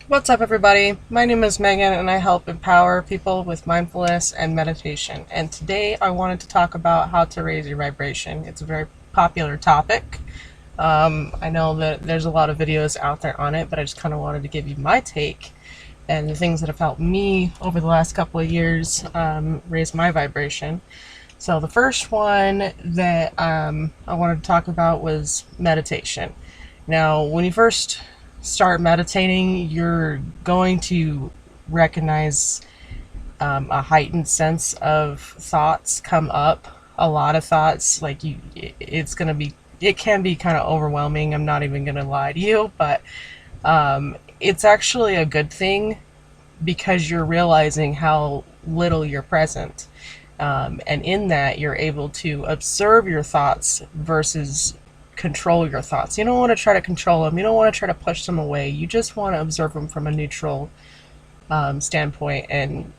What's up, everybody? My name is Megan, and I help empower people with mindfulness and meditation. And today I wanted to talk about how to raise your vibration. It's a very popular topic. I know that there's a lot of videos out there on it, but I just kind of wanted to give you my take and the things that have helped me over the last couple of years raise my vibration. So the first one that I wanted to talk about was meditation. Now, when you first start meditating, you're going to recognize a heightened sense of thoughts come up. A lot of thoughts, like it can be kind of overwhelming. I'm not even going to lie to you, but it's actually a good thing because you're realizing how little you're present. And in that, you're able to observe your thoughts versus control your thoughts. You don't want to try to control them. You don't want to try to push them away. You just want to observe them from a neutral standpoint and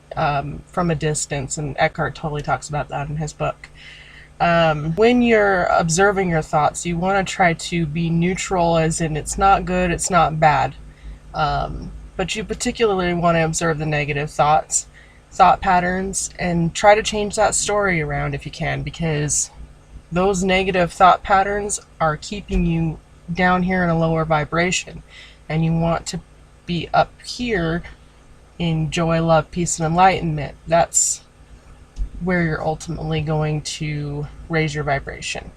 from a distance. And Eckhart totally talks about that in his book. When you're observing your thoughts, you want to try to be neutral, as in it's not good, it's not bad. But you particularly want to observe the negative thought patterns, and try to change that story around if you can, because those negative thought patterns are keeping you down here in a lower vibration, and you want to be up here in joy, love, peace, and enlightenment. That's where you're ultimately going to raise your vibration.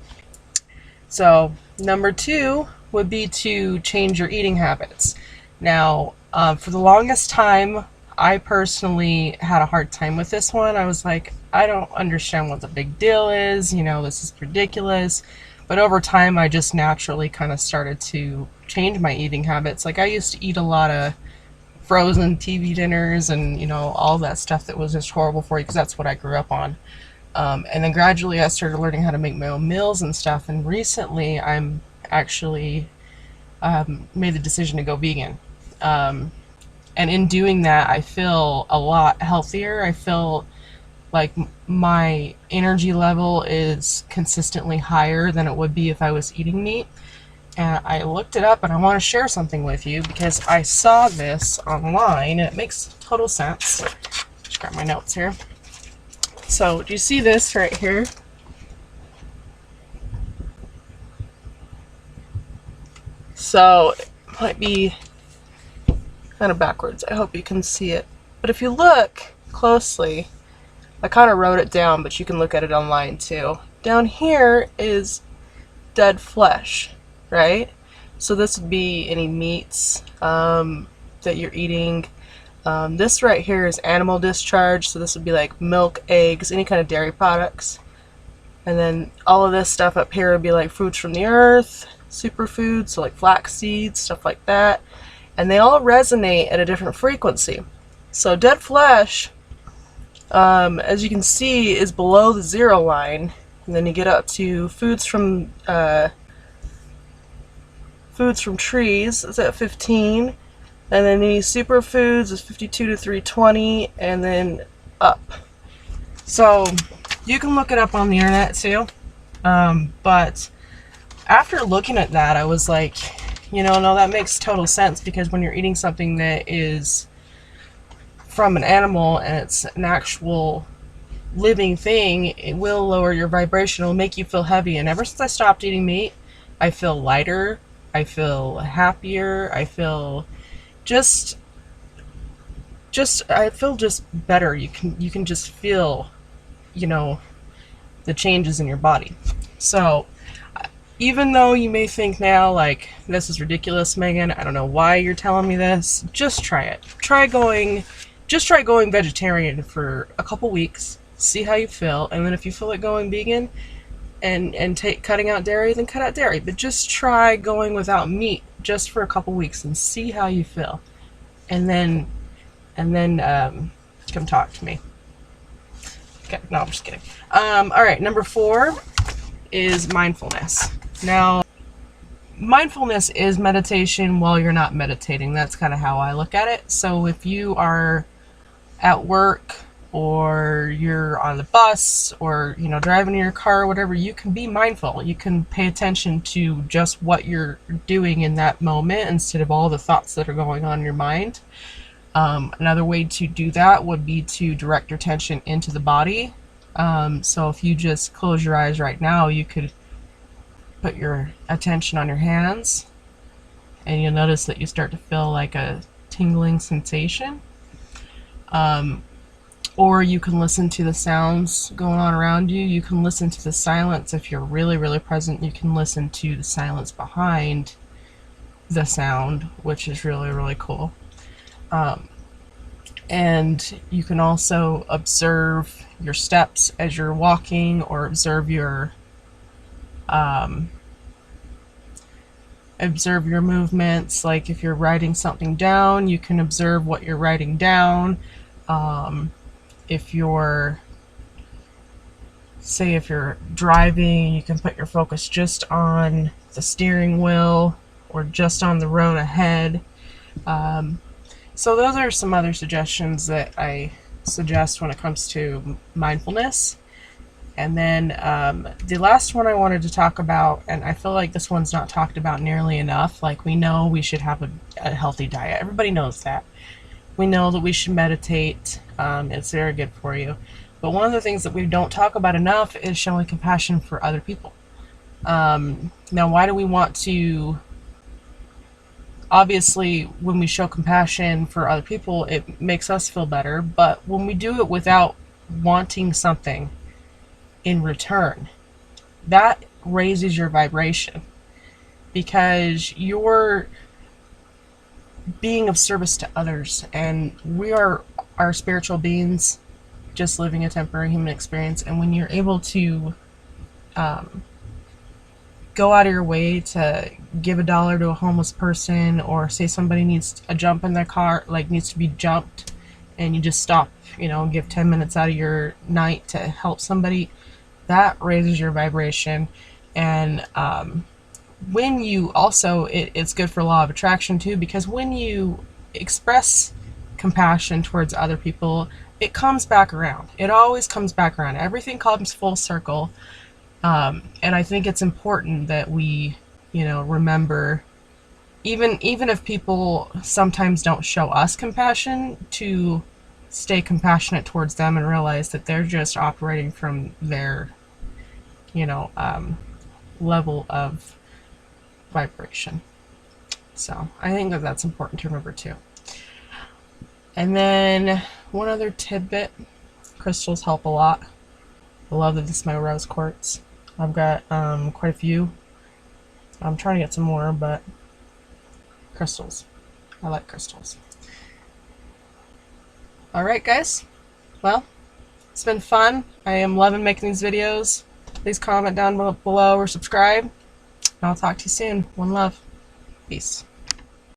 So number two would be to change your eating habits. Now, for the longest time, I personally had a hard time with this one. I was like, I don't understand what the big deal is. This is ridiculous. But over time, I just naturally kind of started to change my eating habits. Like, I used to eat a lot of frozen TV dinners and, all that stuff that was just horrible for you, because that's what I grew up on. And then gradually I started learning how to make my own meals and stuff. And recently I'm actually made the decision to go vegan. And in doing that, I feel a lot healthier. I feel like my energy level is consistently higher than it would be if I was eating meat. And I looked it up, and I want to share something with you because I saw this online and it makes total sense. Just grab my notes here. So, do you see this right here? So, it might be kind of backwards. I hope you can see it. But if you look closely, I kind of wrote it down, but you can look at it online too. Down here is dead flesh, right? So this would be any meats that you're eating. This right here is animal discharge, so this would be like milk, eggs, any kind of dairy products. And then all of this stuff up here would be like foods from the earth, superfoods, so like flax seeds, stuff like that. And they all resonate at a different frequency. So dead flesh, as you can see, is below the 0 line. And then you get up to foods from trees, is at 15. And then the superfoods is 52 to 320, and then up. So you can look it up on the internet too. But after looking at that, I was like, no, that makes total sense, because when you're eating something that is from an animal and it's an actual living thing, it will lower your vibration. It'll make you feel heavy. And ever since I stopped eating meat, I feel lighter, I feel happier, I feel just better. You can just feel, the changes in your body. So even though you may think now, like, this is ridiculous, Megan, I don't know why you're telling me this, just try it. Just try going vegetarian for a couple weeks, see how you feel, and then if you feel like going vegan and cutting out dairy, then cut out dairy. But just try going without meat just for a couple weeks and see how you feel. And then come talk to me. Okay, no, I'm just kidding. Alright, number 4 is mindfulness. Now, mindfulness is meditation while you're not meditating. That's kind of how I look at it. So if you are at work or you're on the bus, or driving in your car or whatever, you can be mindful. You can pay attention to just what you're doing in that moment instead of all the thoughts that are going on in your mind. Another way to do that would be to direct your attention into the body. So if you just close your eyes right now, you could put your attention on your hands, and you'll notice that you start to feel like a tingling sensation. Or you can listen to the sounds going on around you. You can listen to the silence. If you're really, really present, you can listen to the silence behind the sound, which is really, really cool. And you can also observe your steps as you're walking, or observe your movements. Like if you're writing something down, you can observe what you're writing down. If you're driving, you can put your focus just on the steering wheel or just on the road ahead. So those are some other suggestions that I suggest when it comes to mindfulness. And then the last one I wanted to talk about, and I feel like this one's not talked about nearly enough. Like, we know we should have a healthy diet. Everybody knows that. We know that we should meditate. It's very good for you. But one of the things that we don't talk about enough is showing compassion for other people. Now, why do we want to? Obviously, when we show compassion for other people, it makes us feel better. But when we do it without wanting something in return, that raises your vibration, because you're being of service to others, and we are spiritual beings just living a temporary human experience. And when you're able to go out of your way to give $1 to a homeless person, or say somebody needs a jump in their car, like needs to be jumped, and you just stop, give 10 minutes out of your night to help somebody, that raises your vibration. And when you also, it's good for law of attraction too, because when you express compassion towards other people, it comes back around. It always comes back around. Everything comes full circle. And I think it's important that we, remember, even if people sometimes don't show us compassion, to stay compassionate towards them and realize that they're just operating from their, level of vibration. So I think that that's important to remember too. And then one other tidbit, crystals help a lot. I love that this is my rose quartz. I've got quite a few. I'm trying to get some more, but crystals. I like crystals. Alright guys, well, it's been fun. I am loving making these videos. Please comment down below or subscribe. And I'll talk to you soon. One love. Peace.